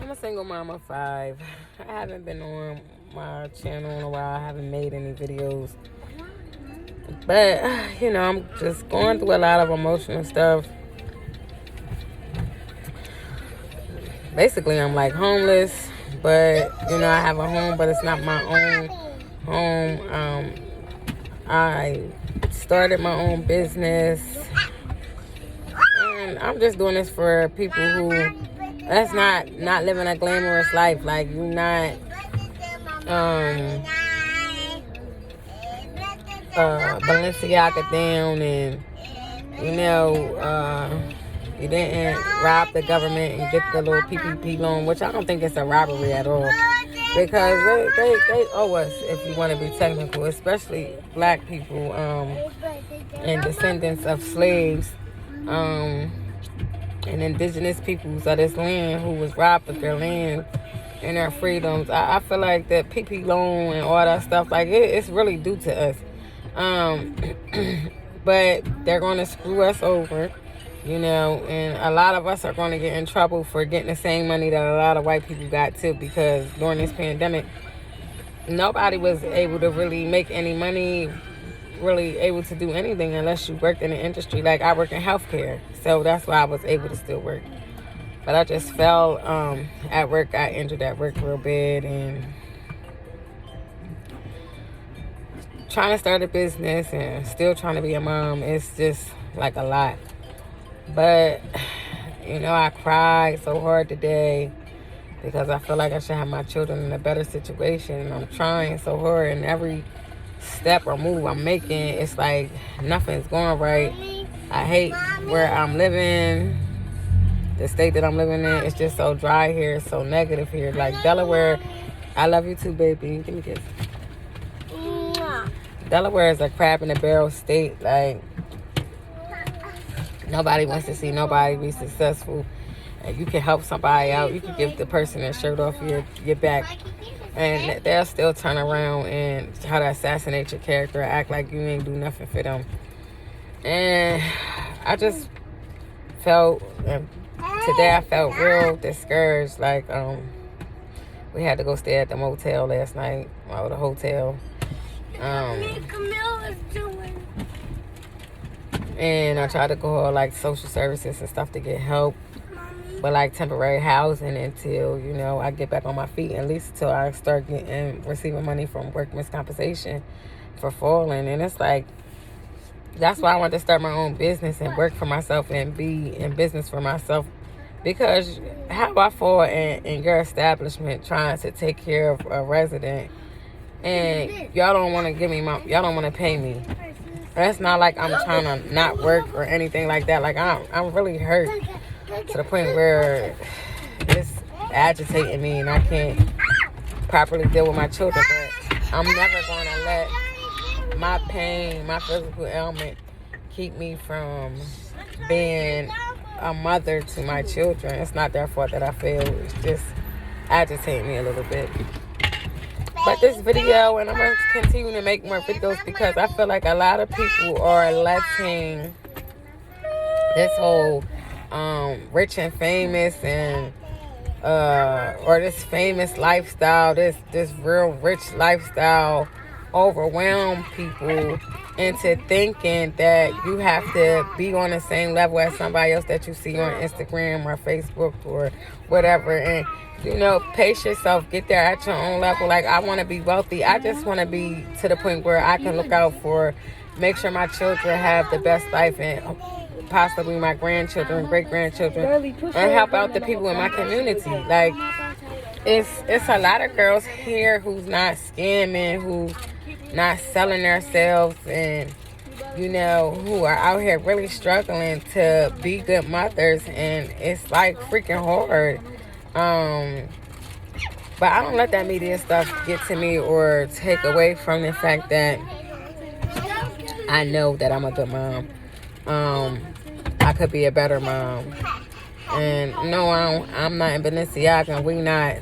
I'm a single mom of 5. I haven't been on my channel in a while. I haven't made any videos. But, I'm just going through a lot of emotional stuff. Basically, I'm like homeless. But, I have a home, but it's not my own home. I started my own business. And I'm just doing this for people who that's not living a glamorous life. Like, you're not Balenciaga down, and you didn't rob the government and get the little PPP loan, which I don't think it's a robbery at all, because they owe us, if you want to be technical, especially black people and descendants of slaves and indigenous peoples of this land who was robbed of their land and their freedoms. I feel like the PP loan and all that stuff, like it's really due to us. But they're going to screw us over, and a lot of us are going to get in trouble for getting the same money that a lot of white people got too, because during this pandemic, nobody was able to really make any money, really able to do anything unless you worked in the industry. Like, I work in healthcare, so that's why I was able to still work. But I just fell at work. I injured at work real bad, and trying to start a business and still trying to be a mom, it's just like a lot. But I cried so hard today because I feel like I should have my children in a better situation, and I'm trying so hard, and every step or move I'm making, it's like nothing's going right. I hate where I'm living. The state that I'm living in, it's just so dry here, it's so negative here. Like Delaware, I love you too, baby. Give me a kiss. Delaware is a crab in a barrel state. Like, nobody wants to see nobody be successful. And you can help somebody out. You can give the person a shirt off your back, and they'll still turn around and try to assassinate your character, act like you ain't do nothing for them. And I just felt, today I felt real discouraged. Like, we had to go stay at the motel last night, or the hotel. And I tried to call like social services and stuff to get help, but like temporary housing until I get back on my feet, at least until I start receiving money from workman's compensation for falling. And it's like, that's why I want to start my own business and work for myself and be in business for myself, because how I fall in your establishment trying to take care of a resident, and y'all don't want to y'all don't want to pay me. That's not like I'm trying to not work or anything like that. Like, I'm really hurt to the point where it's agitating me, and I can't properly deal with my children. But I'm never going to let my pain, my physical ailment, keep me from being a mother to my children. It's not their fault that I fail. It's just agitating me a little bit. But this video, and I'm going to continue to make more videos, because I feel like a lot of people are letting this whole rich and famous and or this famous lifestyle, this real rich lifestyle, overwhelm people into thinking that you have to be on the same level as somebody else that you see on Instagram or Facebook or whatever. And pace yourself, get there at your own level. Like, I want to be wealthy. I just want to be to the point where I can look out for, make sure my children have the best life, and possibly my grandchildren, great-grandchildren, and help out the people in my community. Like, it's a lot of girls here who's not scamming, who not selling themselves, and who are out here really struggling to be good mothers, and it's like freaking hard. But I don't let that media stuff get to me or take away from the fact that I know that I'm a good mom. I could be a better mom. And no, I'm not in Balenciaga. We not,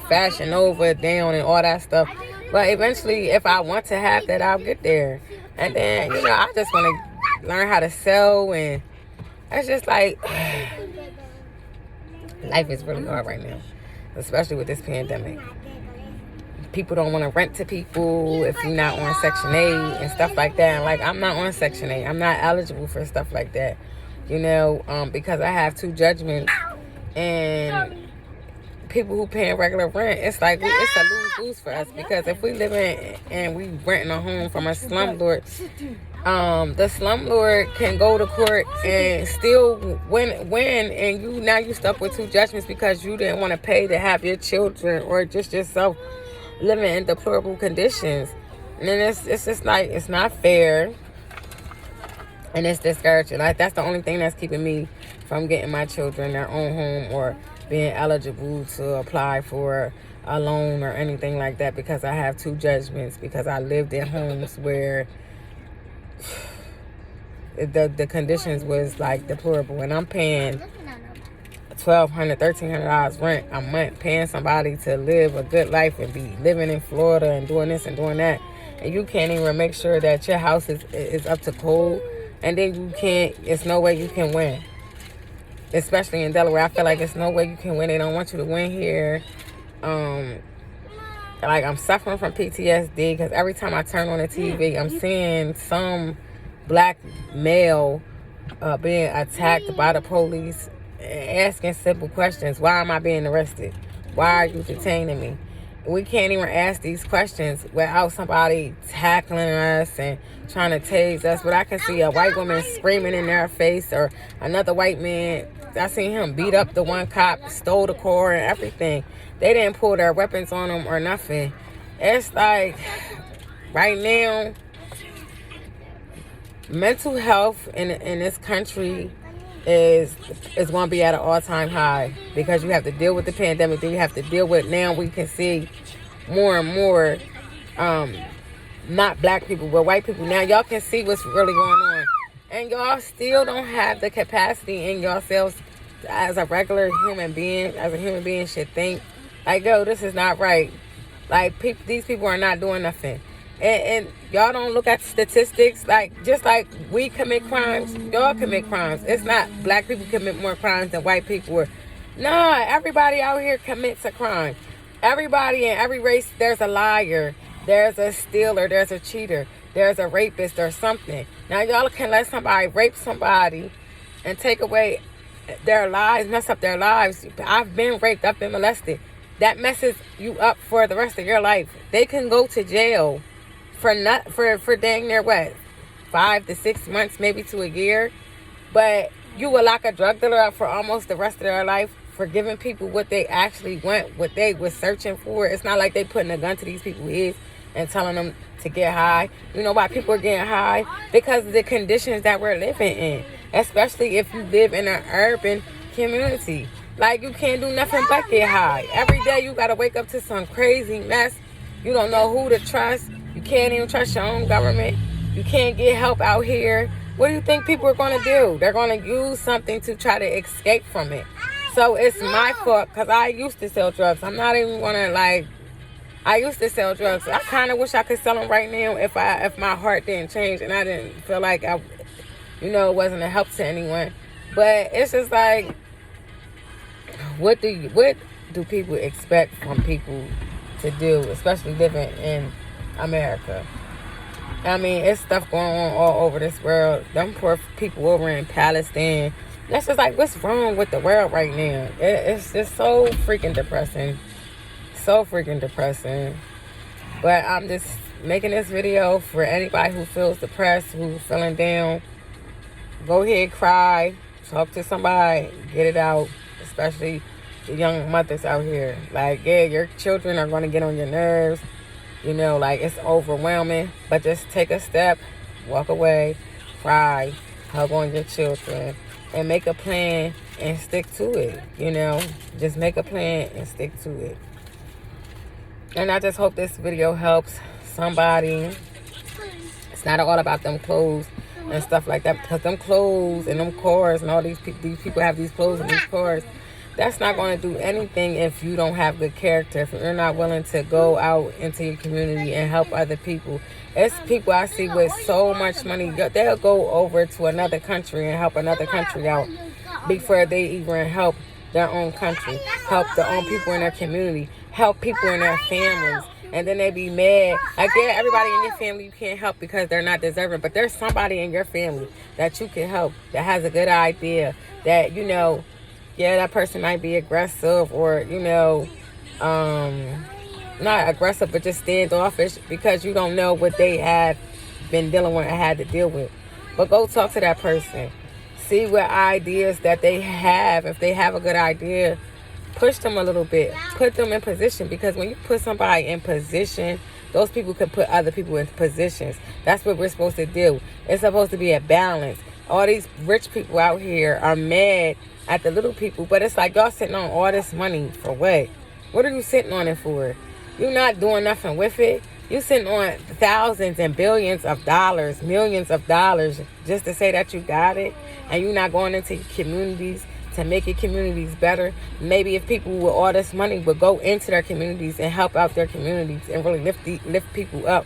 fashion over down and all that stuff. But eventually, if I want to have that, I'll get there. And then, I just want to learn how to sew and It's just like life is really hard right now, especially with this pandemic. People don't want to rent to people if you're not on Section 8 and stuff like that. And like, I'm not on Section 8. I'm not eligible for stuff like that, you know, because I have 2 judgments. And people who paying regular rent, it's like it's a lose-lose for us, because if we live in and we renting a home from a slumlord, the slumlord can go to court and still win, and you stuck with 2 judgments because you didn't want to pay to have your children or just yourself living in deplorable conditions. And then it's just like, it's not fair, and it's discouraging. Like, that's the only thing that's keeping me from getting my children their own home or being eligible to apply for a loan or anything like that, because I have 2 judgments, because I lived in homes where the conditions was like deplorable, and I'm paying $1,200, $1,300 rent a month, paying somebody to live a good life and be living in Florida and doing this and doing that, and you can't even make sure that your house is up to code, and then it's no way you can win. Especially in Delaware, I feel like it's no way you can win. They don't want you to win here. Like, I'm suffering from PTSD, because every time I turn on the TV, I'm seeing some black male being attacked by the police, asking simple questions. Why am I being arrested? Why are you detaining me? We can't even ask these questions without somebody tackling us and trying to tase us. But I can see a white woman screaming in their face, or another white man. I seen him beat up the one cop, stole the car and everything. They didn't pull their weapons on them or nothing. It's like, right now, mental health in this country is going to be at an all-time high, because you have to deal with the pandemic. Then you have to deal with, now we can see more and more, not black people, but white people. Now y'all can see what's really going on, and y'all still don't have the capacity in yourselves as a regular human being, should think, like, yo, this is not right. Like, these people are not doing nothing. And y'all don't look at statistics. Like, just like we commit crimes, y'all commit crimes. It's not black people commit more crimes than white people. Nah, everybody out here commits a crime. Everybody in every race, there's a liar, there's a stealer, there's a cheater, there's a rapist or something. Now, y'all can let somebody rape somebody and take away their lives, mess up their lives. I've been raped, I've been molested. That messes you up for the rest of your life. They can go to jail for dang near what, 5 to 6 months, maybe to a year. But you will lock a drug dealer up for almost the rest of their life for giving people what they actually want, what they was searching for. It's not like they putting a gun to these people's heads and telling them to get high. You know why people are getting high? Because of the conditions that we're living in, especially if you live in an urban community. Like, you can't do nothing but get high. Every day you got to wake up to some crazy mess. You don't know who to trust. You can't even trust your own government. You can't get help out here. What do you think people are going to do? They're going to use something to try to escape from it. So it's my fault, because I used to sell drugs. I'm not even going to, like, I used to sell drugs. I kind of wish I could sell them right now if my heart didn't change and I didn't feel like it wasn't a help to anyone. But it's just like, what do people expect from people to do, especially living in America? I mean, it's stuff going on all over this world. Them poor people over in Palestine. That's just like, what's wrong with the world right now? It's just so freaking depressing. So freaking depressing. But I'm just making this video for anybody who feels depressed, who's feeling down. Go ahead, cry. Talk to somebody. Get it out. Especially the young mothers out here. Like, yeah, your children are going to get on your nerves. Like, it's overwhelming. But just take a step. Walk away. Cry. Hug on your children. And make a plan and stick to it. Just make a plan and stick to it. And I just hope this video helps somebody. It's not all about them clothes and stuff like that. Because them clothes and them cars and all these people have these clothes and these cars. That's not going to do anything if you don't have good character, if you're not willing to go out into your community and help other people. It's people I see with so much money, they'll go over to another country and help another country out before they even help their own country, help the own people in their community, help people in their families. And then they be mad. Like, yeah, everybody in your family you can't help because they're not deserving. But there's somebody in your family that you can help that has a good idea that, you know, yeah, that person might be aggressive or, you know, not aggressive, but just standoffish because you don't know what they have been dealing with and had to deal with. But go talk to that person. See what ideas that they have. If they have a good idea, push them a little bit. Put them in position, because when you put somebody in position, those people can put other people in positions. That's what we're supposed to do. It's supposed to be a balance. All these rich people out here are mad at the little people, but it's like, y'all sitting on all this money for what? What are you sitting on it for? You're not doing nothing with it. You sitting on thousands and billions of dollars, millions of dollars, just to say that you got it, and you're not going into communities to make your communities better. Maybe if people with all this money would go into their communities and help out their communities and really lift people up,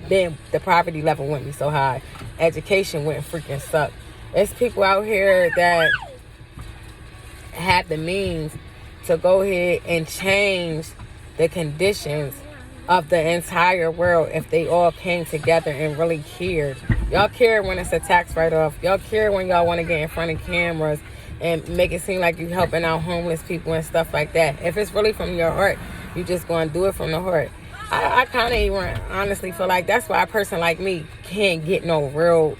then the poverty level wouldn't be so high. Education wouldn't freaking suck. There's people out here that have the means to go ahead and change the conditions of the entire world if they all came together and really cared. Y'all care when it's a tax write-off. Y'all care when y'all want to get in front of cameras and make it seem like you helping out homeless people and stuff like that. If it's really from your heart, you just going to do it from the heart. I kind of even honestly feel like that's why a person like me can't get no real,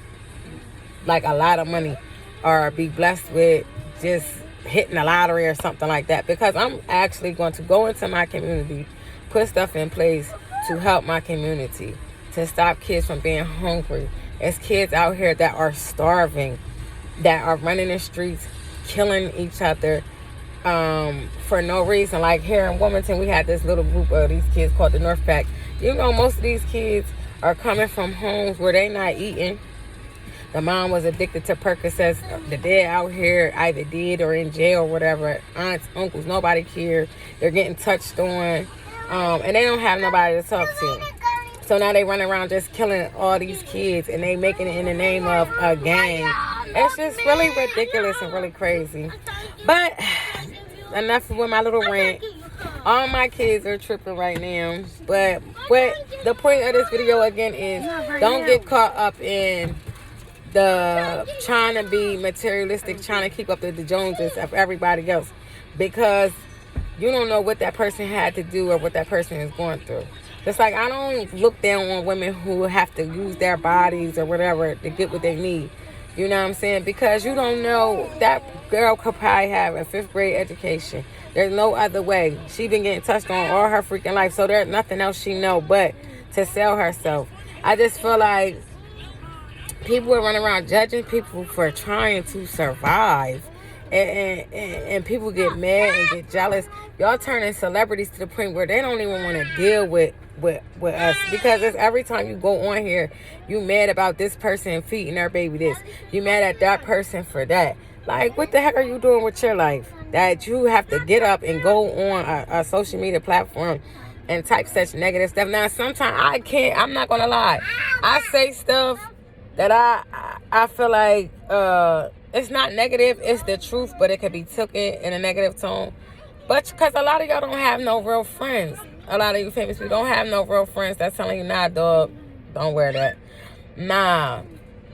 like a lot of money or be blessed with just hitting the lottery or something like that, because I'm actually going to go into my community, put stuff in place to help my community, to stop kids from being hungry. There's kids out here that are starving, that are running the streets, killing each other for no reason. Like here in Wilmington, we had this little group of these kids called the North Pack. You know, most of these kids are coming from homes where they not eating. The mom was addicted to Percocets. The dad out here either did or in jail or whatever. Aunts, uncles, nobody cared. They're getting touched on. And they don't have nobody to talk to. So now they run around just killing all these kids, and they making it in the name of a gang. It's just really ridiculous and really crazy. But enough with my little rant. All my kids are tripping right now. But what the point of this video again is, don't get caught up in the trying to be materialistic, trying to keep up with the Joneses of everybody else, because you don't know what that person had to do or what that person is going through. Just like I don't look down on women who have to use their bodies or whatever to get what they need. You know what I'm saying? Because you don't know, that girl could probably have a 5th grade education. There's no other way. She been getting touched on all her freaking life, so there's nothing else she know but to sell herself. I just feel like people are running around judging people for trying to survive. And people get mad and get jealous. Y'all turning celebrities to the point where they don't even want to deal with us, because it's every time you go on here, you mad about this person feeding their baby this. You mad at that person for that. Like, what the heck are you doing with your life that you have to get up and go on a social media platform and type such negative stuff? Now, sometimes I'm not gonna lie, I say stuff that I feel like it's not negative, it's the truth, but it could be taken in a negative tone. But because a lot of y'all don't have no real friends. A lot of you famous people don't have no real friends that's telling you, nah, dog, don't wear that. Nah,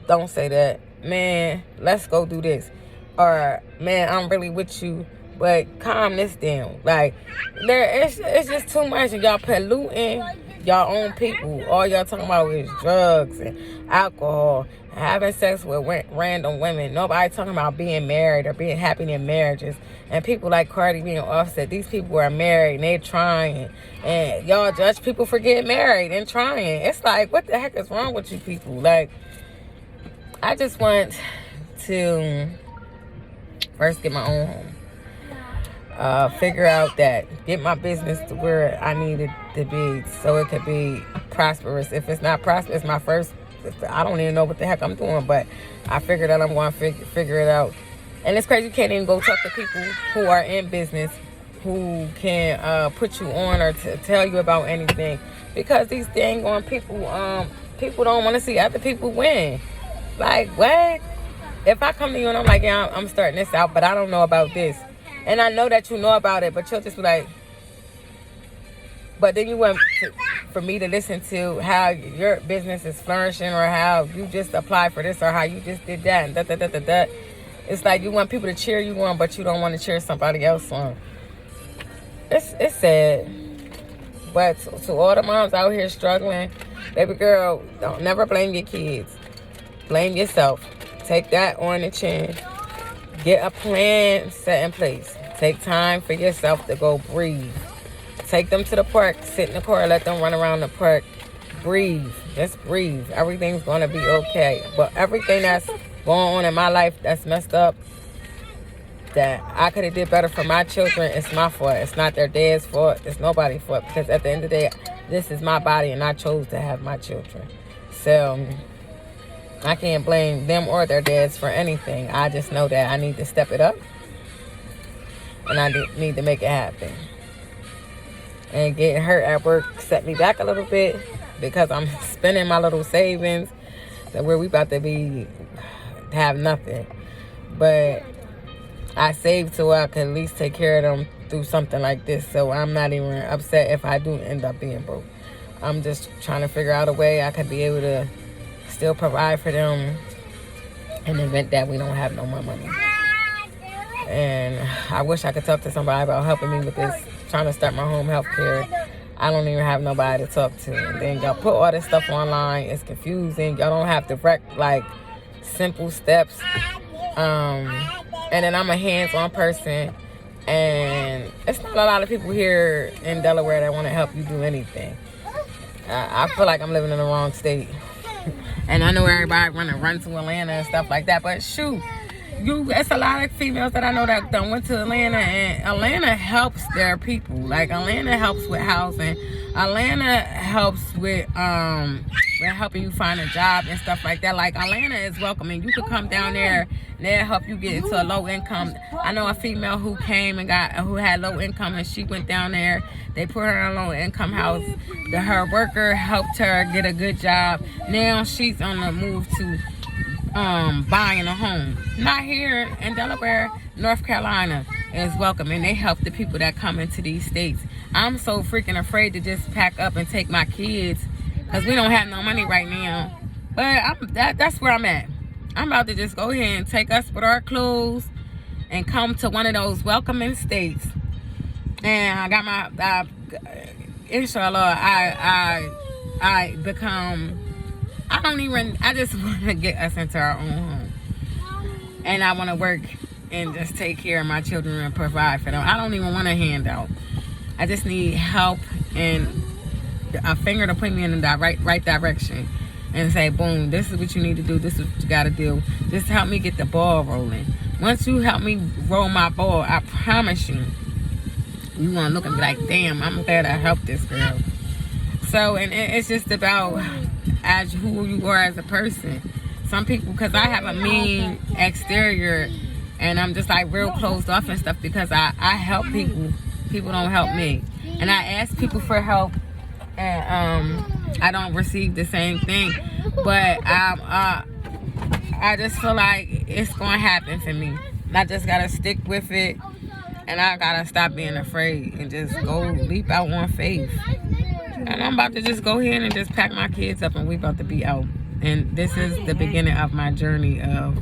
don't say that. Man, let's go do this. Or, man, I'm really with you, but calm this down. Like, it's just too much, and y'all polluting y'all own people. All y'all talking about is drugs and alcohol, having sex with random women. Nobody talking about being married or being happy in marriages. And people like Cardi being Offset, these people are married and they're trying. And y'all judge people for getting married and trying. It's like, what the heck is wrong with you people? Like, I just want to first get my own home. Figure out that, get my business to where I need it to be so it could be prosperous. If it's not prosperous, I don't even know what the heck I'm doing, but I figured that I'm going to figure it out And it's crazy you can't even go talk to people who are in business who can put you on or tell you about anything, because these dang on people people don't want to see other people win. Like, what? If I come to you and I'm like, yeah, I'm starting this out, but I don't know about this, and I know that you know about it, but you'll just be like, but then you want for me to listen to how your business is flourishing, or how you just applied for this, or how you just did that, and da. It's like you want people to cheer you on, but you don't want to cheer somebody else on. It's sad. But to all the moms out here struggling, baby girl, don't never blame your kids. Blame yourself. Take that on the chin. Get a plan set in place. Take time for yourself to go breathe. Take them to the park. Sit in the car. Let them run around the park. Breathe. Just breathe. Everything's going to be okay. But everything that's going on in my life that's messed up, that I could have did better for my children, it's my fault. It's not their dad's fault. It's nobody's fault. Because at the end of the day, this is my body and I chose to have my children. So I can't blame them or their dads for anything. I just know that I need to step it up. And I need to make it happen. And getting hurt at work set me back a little bit, because I'm spending my little savings that where we about to have nothing. But I saved so I could at least take care of them through something like this. So I'm not even upset if I do end up being broke. I'm just trying to figure out a way I could be able to still provide for them in the event that we don't have no more money. And I wish I could talk to somebody about helping me with this, trying to start my home health care. I don't even have nobody to talk to. And then y'all put all this stuff online. It's confusing. Y'all don't have direct, like, simple steps. And then I'm a hands-on person. And it's not a lot of people here in Delaware that want to help you do anything. I feel like I'm living in the wrong state. And I know everybody want to run to Atlanta and stuff like that. But shoot, it's a lot of females that I know that done went to Atlanta, and Atlanta helps their people. Like, Atlanta helps with housing. Atlanta helps with helping you find a job and stuff like that. Like, Atlanta is welcoming. You could come down there and they'll help you get into a low income. I know a female who came and who had low income, and she went down there. They put her in a low income house. Her worker helped her get a good job. Now she's on the move to buying a home. Not here in Delaware. North Carolina is welcoming. They help the people that come into these states. I'm so freaking afraid to just pack up and take my kids, because we don't have no money right now. But that's where I'm at. I'm about to just go ahead and take us with our clothes and come to one of those welcoming states. And I got my inshallah, I just want to get us into our own home. And I want to work and just take care of my children and provide for them. I don't even want a handout. I just need help and a finger to point me in the right direction and say, boom, this is what you need to do. This is what you got to do. Just help me get the ball rolling. Once you help me roll my ball, I promise you, you want to look and be like, damn, I'm glad I helped this girl. So, and it's just about as who you are as a person. Some people, because I have a mean exterior and I'm just like real closed off and stuff, because I help people. People don't help me. And I ask people for help, and I don't receive the same thing. But I just feel like it's going to happen for me. I just got to stick with it, and I got to stop being afraid and just go leap out on faith. And I'm about to just go ahead and just pack my kids up, and we about to be out. And this is the beginning of my journey of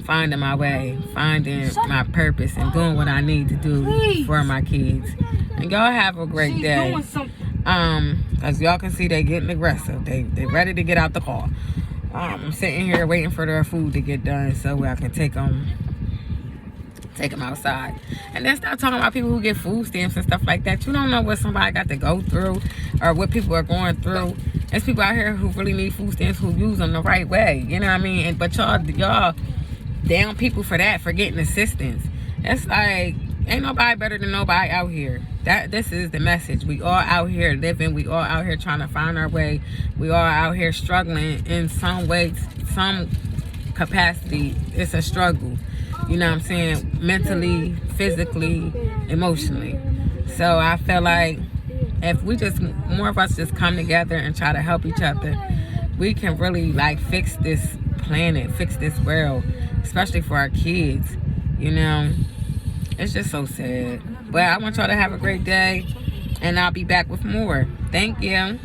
finding my way, finding my purpose, and doing what I need to do for my kids. And y'all have a great day. As y'all can see, they getting aggressive. They ready to get out the car. I'm sitting here waiting for their food to get done so I can take them outside. And then start talking about people who get food stamps and stuff like that. You don't know what somebody got to go through or what people are going through. There's people out here who really need food stamps, who use them the right way. You know what I mean? But y'all down people for that, for getting assistance. It's like, ain't nobody better than nobody out here. This is the message. We all out here living. We all out here trying to find our way. We all out here struggling in some way, some capacity. It's a struggle. You know what I'm saying? Mentally, physically, emotionally. So I feel like if we just, more of us just come together and try to help each other, we can really like fix this planet, fix this world, especially for our kids. You know, it's just so sad. But I want y'all to have a great day, and I'll be back with more. Thank you.